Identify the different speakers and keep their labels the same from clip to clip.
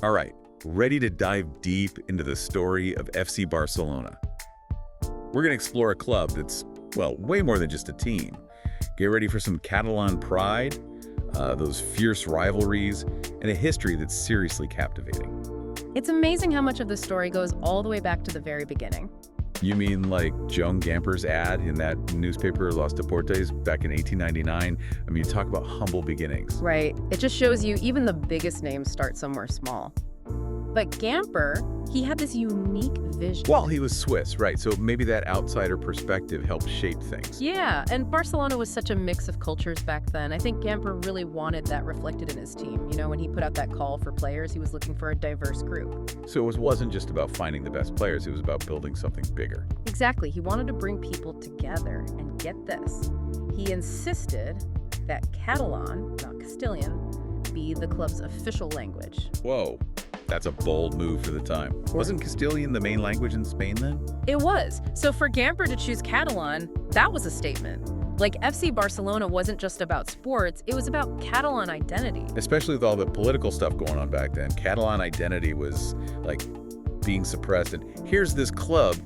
Speaker 1: All right, ready to dive deep into the story of FC Barcelona. We're going to explore a club that's, well, way more than just a team. Get ready for some Catalan pride, those fierce rivalries, and a history that's seriously captivating.
Speaker 2: It's amazing how much of the story goes all the way back to the very beginning.
Speaker 1: You mean like Joan Gamper's ad in that newspaper, Los Deportes, back in 1899? I mean, you talk about humble beginnings.
Speaker 2: Right. It just shows you even the biggest names start somewhere small. But Gamper, he had this unique vision.
Speaker 1: Well, he was Swiss, right? So maybe that outsider perspective helped shape things.
Speaker 2: Yeah, and Barcelona was such a mix of cultures back then. I think Gamper really wanted that reflected in his team. You know, when he put out that call for players, he was looking for a diverse group.
Speaker 1: So it wasn't just about finding the best players, it was about building something bigger.
Speaker 2: Exactly. He wanted to bring people together. And get this, he insisted that Catalan, not Castilian, be the club's official language.
Speaker 1: Whoa. That's a bold move for the time. Wasn't Castilian the main language in Spain then?
Speaker 2: It was. So for Gamper to choose Catalan, that was a statement. Like, FC Barcelona wasn't just about sports, it was about Catalan identity.
Speaker 1: Especially with all the political stuff going on back then. Catalan identity was, like, being suppressed. And here's this club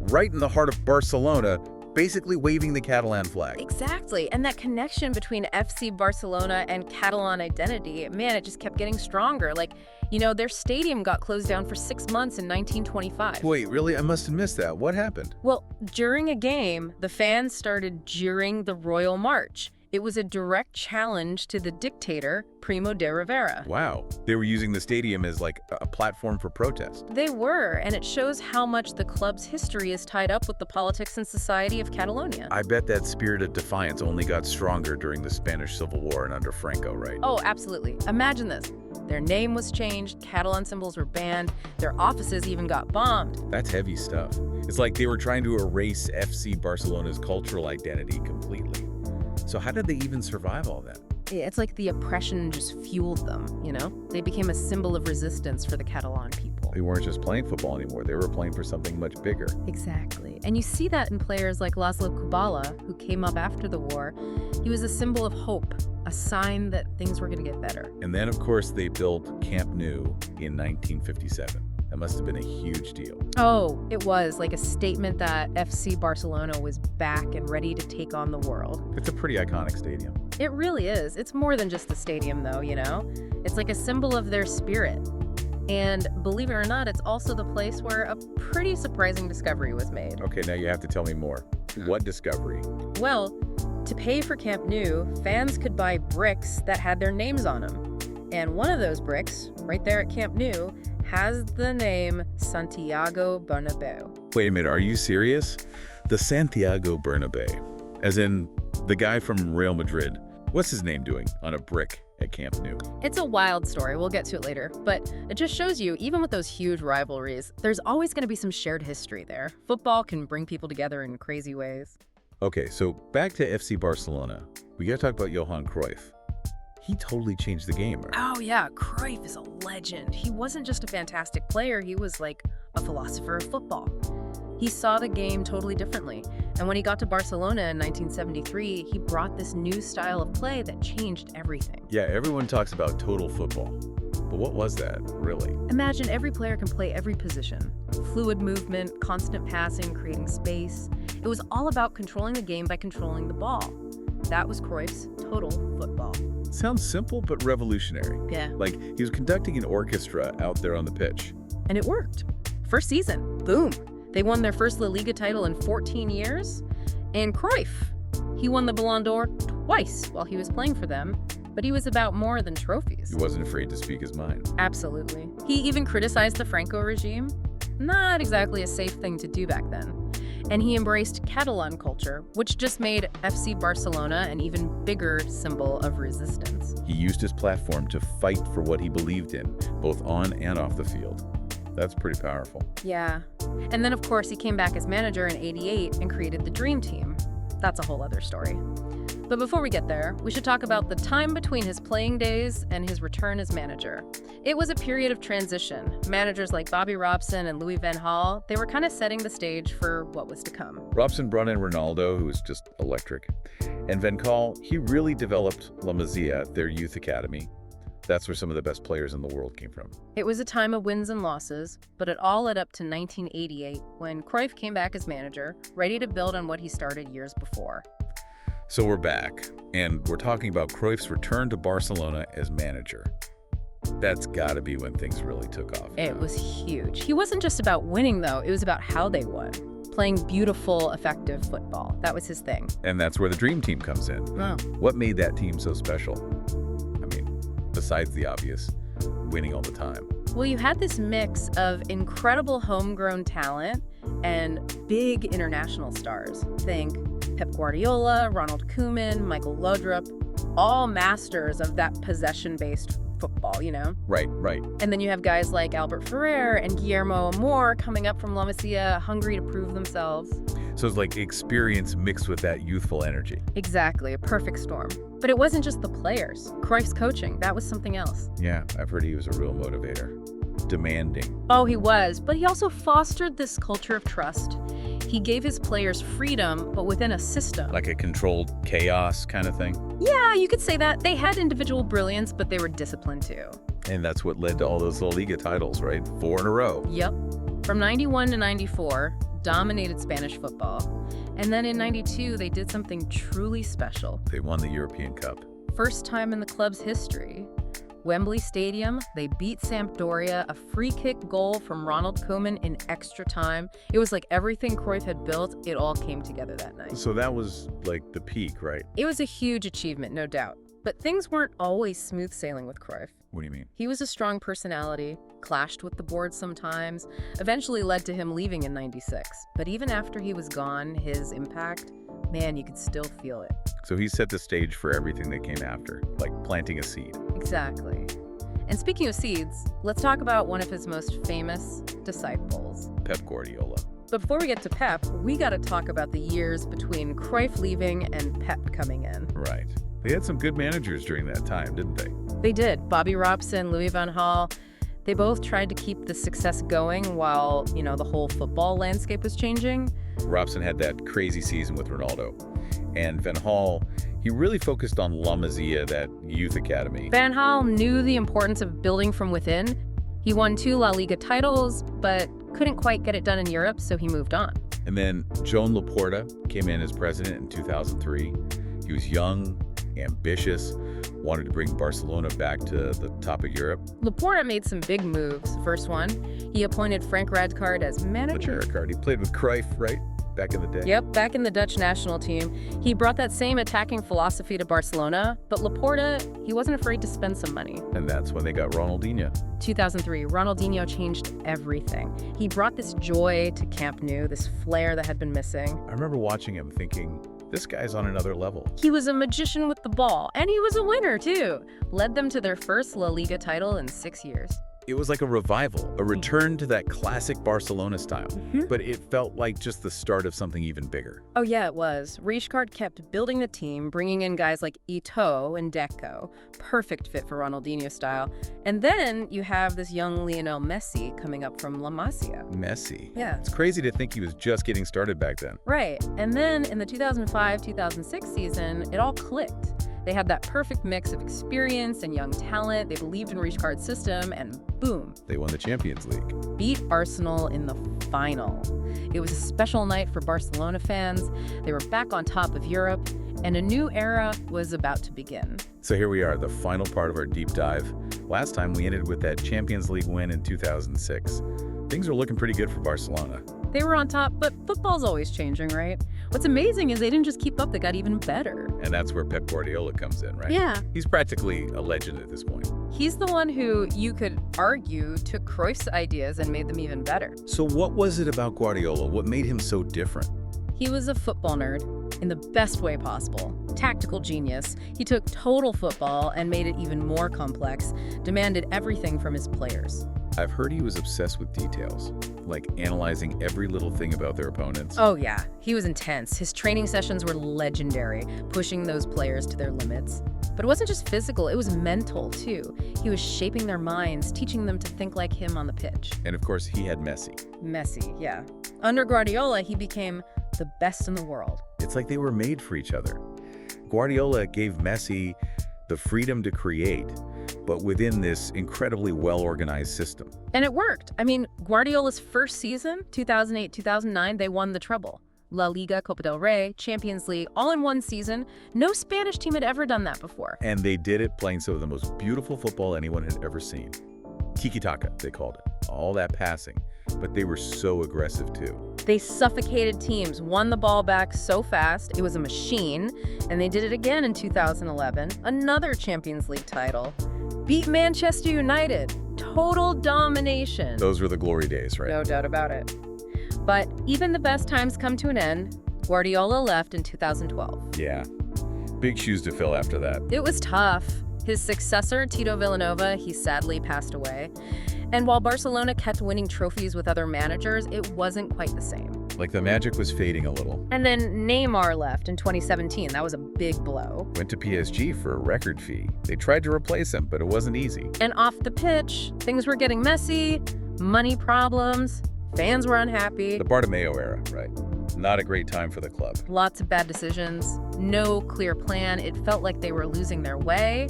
Speaker 1: right in the heart of Barcelona, basically waving the Catalan flag.
Speaker 2: Exactly. And that connection between FC Barcelona and Catalan identity, man, it just kept getting stronger. Like, you know, their stadium got closed down for 6 months in 1925.
Speaker 1: Wait, really? I must have missed that. What happened?
Speaker 2: Well, during a game, the fans started jeering the Royal March. It was a direct challenge to the dictator, Primo de Rivera.
Speaker 1: Wow. They were using the stadium as like a platform for protest.
Speaker 2: They were, and it shows how much the club's history is tied up with the politics and society of Catalonia.
Speaker 1: I bet that spirit of defiance only got stronger during the Spanish Civil War and under Franco, right?
Speaker 2: Oh, absolutely. Imagine this. Their name was changed, Catalan symbols were banned, their offices even got bombed.
Speaker 1: That's heavy stuff. It's like they were trying to erase FC Barcelona's cultural identity completely. So how did they even survive all that?
Speaker 2: It's like the oppression just fueled them, you know? They became a symbol of resistance for the Catalan people.
Speaker 1: They weren't just playing football anymore. They were playing for something much bigger.
Speaker 2: Exactly. And you see that in players like Laszlo Kubala, who came up after the war. He was a symbol of hope, a sign that things were going to get better.
Speaker 1: And then, of course, they built Camp Nou in 1957. That must have been a huge deal.
Speaker 2: Oh, it was like a statement that FC Barcelona was back and ready to take on the world.
Speaker 1: It's a pretty iconic stadium.
Speaker 2: It really is. It's more than just a stadium, though, you know? It's like a symbol of their spirit. And believe it or not, it's also the place where a pretty surprising discovery was made.
Speaker 1: Okay, now you have to tell me more. What discovery?
Speaker 2: Well, to pay for Camp Nou, fans could buy bricks that had their names on them. And one of those bricks, right there at Camp Nou, has the name Santiago Bernabeu.
Speaker 1: Wait a minute, are you serious? The Santiago Bernabeu, as in the guy from Real Madrid. What's his name doing on a brick at Camp Nou?
Speaker 2: It's a wild story. We'll get to it later. But it just shows you, even with those huge rivalries, there's always going to be some shared history there. Football can bring people together in crazy ways.
Speaker 1: Okay, so back to FC Barcelona. We got to talk about Johan Cruyff. He totally changed the game, right?
Speaker 2: Oh yeah, Cruyff is a legend. He wasn't just a fantastic player, he was like a philosopher of football. He saw the game totally differently. And when he got to Barcelona in 1973, he brought this new style of play that changed everything.
Speaker 1: Yeah, everyone talks about total football. But what was that, really?
Speaker 2: Imagine every player can play every position. Fluid movement, constant passing, creating space. It was all about controlling the game by controlling the ball. That was Cruyff's total football.
Speaker 1: Sounds simple, but revolutionary.
Speaker 2: Yeah.
Speaker 1: Like he was conducting an orchestra out there on the pitch.
Speaker 2: And it worked. First season, boom. They won their first La Liga title in 14 years. And Cruyff, he won the Ballon d'Or twice while he was playing for them. But he was about more than trophies.
Speaker 1: He wasn't afraid to speak his mind.
Speaker 2: Absolutely. He even criticized the Franco regime. Not exactly a safe thing to do back then. And he embraced Catalan culture, which just made FC Barcelona an even bigger symbol of resistance.
Speaker 1: He used his platform to fight for what he believed in, both on and off the field. That's pretty powerful.
Speaker 2: Yeah. And then, of course, he came back as manager in '88 and created the Dream Team. That's a whole other story. But before we get there, we should talk about the time between his playing days and his return as manager. It was a period of transition. Managers like Bobby Robson and Louis van Gaal, they were kind of setting the stage for what was to come.
Speaker 1: Robson brought in Ronaldo, who was just electric. And Van Gaal, he really developed La Masia, their youth academy. That's where some of the best players in the world came from.
Speaker 2: It was a time of wins and losses, but it all led up to 1988 when Cruyff came back as manager, ready to build on what he started years before.
Speaker 1: So we're back, and we're talking about Cruyff's return to Barcelona as manager. That's got to be when things really took off.
Speaker 2: It was huge. He wasn't just about winning, though. It was about how they won. Playing beautiful, effective football. That was his thing.
Speaker 1: And that's where the Dream Team comes in.
Speaker 2: Wow.
Speaker 1: What made that team so special? I mean, besides the obvious, winning all the time.
Speaker 2: Well, you had this mix of incredible homegrown talent and big international stars. Think Pep Guardiola, Ronald Koeman, Michael Laudrup, all masters of that possession-based football, you know?
Speaker 1: Right.
Speaker 2: And then you have guys like Albert Ferrer and Guillermo Amor coming up from La Masia, hungry to prove themselves.
Speaker 1: So it's like experience mixed with that youthful energy.
Speaker 2: Exactly, a perfect storm. But it wasn't just the players. Cruyff's coaching, that was something else.
Speaker 1: Yeah, I've heard he was a real motivator. Demanding.
Speaker 2: Oh, he was, but he also fostered this culture of trust. He gave his players freedom, but within a system.
Speaker 1: Like a controlled chaos kind of thing.
Speaker 2: Yeah, you could say that. They had individual brilliance, but they were disciplined too.
Speaker 1: And that's what led to all those La Liga titles, right? 4 in a row.
Speaker 2: Yep. From 91 to 94, dominated Spanish football. And then in 92, they did something truly special.
Speaker 1: They won the European Cup.
Speaker 2: First time in the club's history. Wembley Stadium, they beat Sampdoria, a free kick goal from Ronald Koeman in extra time. It was like everything Cruyff had built, it all came together that night.
Speaker 1: So that was like the peak, right?
Speaker 2: It was a huge achievement, no doubt. But things weren't always smooth sailing with Cruyff.
Speaker 1: What do you mean?
Speaker 2: He was a strong personality, clashed with the board sometimes, eventually led to him leaving in 96. But even after he was gone, his impact, man, you could still feel it.
Speaker 1: So he set the stage for everything that came after, like planting a seed.
Speaker 2: Exactly. And speaking of seeds, let's talk about one of his most famous disciples.
Speaker 1: Pep Guardiola.
Speaker 2: But before we get to Pep, we got to talk about the years between Cruyff leaving and Pep coming in.
Speaker 1: Right. They had some good managers during that time, didn't they?
Speaker 2: They did. Bobby Robson, Louis van Gaal, they both tried to keep the success going while, the whole football landscape was changing.
Speaker 1: Robson had that crazy season with Ronaldo. And Van Gaal, he really focused on La Masia, that youth academy.
Speaker 2: Van Gaal knew the importance of building from within. He won 2 La Liga titles, but couldn't quite get it done in Europe, so he moved on.
Speaker 1: And then Joan Laporta came in as president in 2003. He was young, ambitious, wanted to bring Barcelona back to the top of Europe.
Speaker 2: Laporta made some big moves. First one, he appointed Frank Rijkaard as manager.
Speaker 1: Rijkaard, he played with Cruyff, right? Back in the day.
Speaker 2: Yep, back in the Dutch national team. He brought that same attacking philosophy to Barcelona, but Laporta, he wasn't afraid to spend some money.
Speaker 1: And that's when they got Ronaldinho.
Speaker 2: 2003, Ronaldinho changed everything. He brought this joy to Camp Nou, this flair that had been missing.
Speaker 1: I remember watching him thinking, this guy's on another level.
Speaker 2: He was a magician with the ball, and he was a winner too. Led them to their first La Liga title in 6 years.
Speaker 1: It was like a revival, a return to that classic Barcelona style. But it felt like just the start of something even bigger.
Speaker 2: Oh yeah, it was. Rijkaard kept building the team, bringing in guys like Eto'o and Deco. Perfect fit for Ronaldinho style. And then you have this young Lionel Messi coming up from La Masia.
Speaker 1: Messi.
Speaker 2: Yeah.
Speaker 1: It's crazy to think he was just getting started back then.
Speaker 2: Right. And then in the 2005-2006 season, it all clicked. They had that perfect mix of experience and young talent. They believed in Rijkaard's system, and boom.
Speaker 1: They won the Champions League.
Speaker 2: Beat Arsenal in the final. It was a special night for Barcelona fans. They were back on top of Europe, and a new era was about to begin.
Speaker 1: So here we are, the final part of our deep dive. Last time we ended with that Champions League win in 2006. Things are looking pretty good for Barcelona.
Speaker 2: They were on top, but football's always changing, right? What's amazing is they didn't just keep up, they got even better.
Speaker 1: And that's where Pep Guardiola comes in, right?
Speaker 2: Yeah.
Speaker 1: He's practically a legend at this point.
Speaker 2: He's the one who, you could argue, took Cruyff's ideas and made them even better.
Speaker 1: So what was it about Guardiola? What made him so different?
Speaker 2: He was a football nerd in the best way possible. Tactical genius. He took total football and made it even more complex, demanded everything from his players.
Speaker 1: I've heard he was obsessed with details, like analyzing every little thing about their opponents.
Speaker 2: Oh yeah, he was intense. His training sessions were legendary, pushing those players to their limits. But it wasn't just physical, it was mental too. He was shaping their minds, teaching them to think like him on the pitch.
Speaker 1: And of course, he had Messi.
Speaker 2: Messi, yeah. Under Guardiola, he became the best in the world.
Speaker 1: It's like they were made for each other. Guardiola gave Messi the freedom to create, but within this incredibly well-organized system.
Speaker 2: And it worked. I mean, Guardiola's first season, 2008-2009, they won the treble. La Liga, Copa del Rey, Champions League, all in one season. No Spanish team had ever done that before.
Speaker 1: And they did it playing some of the most beautiful football anyone had ever seen. Tiki-taka, they called it. All that passing. But they were so aggressive, too.
Speaker 2: They suffocated teams, won the ball back so fast, it was a machine, and they did it again in 2011, another Champions League title. Beat Manchester United. Total domination.
Speaker 1: Those were the glory days, right?
Speaker 2: No doubt about it. But even the best times come to an end. Guardiola left in 2012.
Speaker 1: Yeah. Big shoes to fill after that.
Speaker 2: It was tough. His successor, Tito Vilanova, he sadly passed away. And while Barcelona kept winning trophies with other managers, it wasn't quite the same.
Speaker 1: Like the magic was fading a little.
Speaker 2: And then Neymar left in 2017. That was a big blow.
Speaker 1: Went to PSG for a record fee. They tried to replace him, but it wasn't easy.
Speaker 2: And off the pitch, things were getting messy, money problems, fans were unhappy.
Speaker 1: The Bartomeu era, right? Not a great time for the club.
Speaker 2: Lots of bad decisions, no clear plan. It felt like they were losing their way.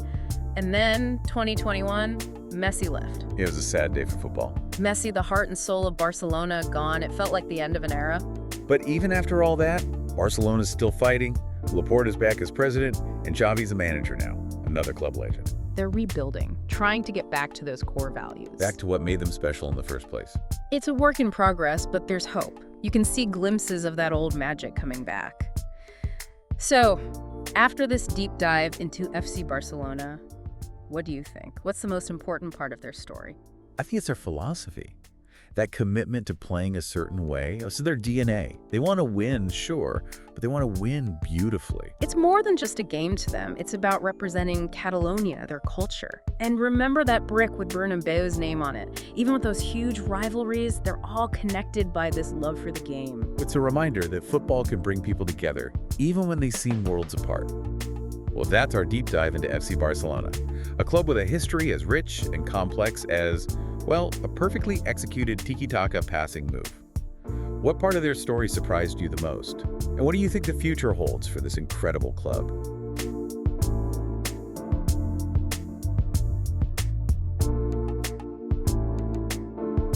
Speaker 2: And then 2021, Messi left.
Speaker 1: It was a sad day for football.
Speaker 2: Messi, the heart and soul of Barcelona, gone. It felt like the end of an era.
Speaker 1: But even after all that, Barcelona's still fighting, Laporta's back as president, and Xavi's a manager now, another club legend.
Speaker 2: They're rebuilding, trying to get back to those core values.
Speaker 1: Back to what made them special in the first place.
Speaker 2: It's a work in progress, but there's hope. You can see glimpses of that old magic coming back. So, after this deep dive into FC Barcelona, what do you think? What's the most important part of their story?
Speaker 1: I think it's their philosophy. That commitment to playing a certain way. It's their DNA. They want to win, sure, but they want to win beautifully.
Speaker 2: It's more than just a game to them. It's about representing Catalonia, their culture. And remember that brick with Bernabeu's name on it. Even with those huge rivalries, they're all connected by this love for the game.
Speaker 1: It's a reminder that football can bring people together, even when they seem worlds apart. Well, that's our deep dive into FC Barcelona, a club with a history as rich and complex as, well, a perfectly executed tiki-taka passing move. What part of their story surprised you the most? And what do you think the future holds for this incredible club?